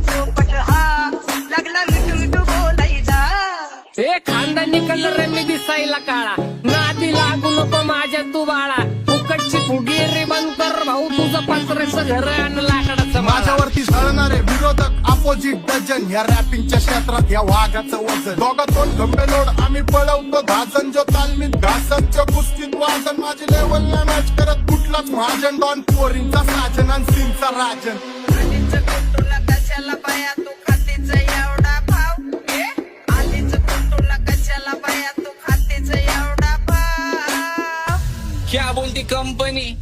पोपट हा लागला मिठू मिठू बोलायला. हे खानदानी कलर मी दिसायला काळा, नादी लागू नको माझ्या तू बाळा. फुकटची फुगीरी बंद कर भाऊ, तुझं पत्र्याचं घर आणि लाकडाचं माळा. माझ्यावरती झळणारे विरोधक अपोजिट डझन, या रॅपिंगच्या क्षेत्रात या वाघाचं वजन. दोघातून गंभे लोड आम्ही पळवतो धाजन, जो तालमीत घासनच्या कुस्तीत वाजन. माझी लेवल नाही मॅच करत कुठलाच महाजन, डॉन पोरींचा साजन आणि सिंगचा राजन. आधीच तुला कशाला बाया तू खातीच एवढा भाव. आधीच तुला कशाला बाया तू खातीच एवढा भाव. क्या बोलती कंपनी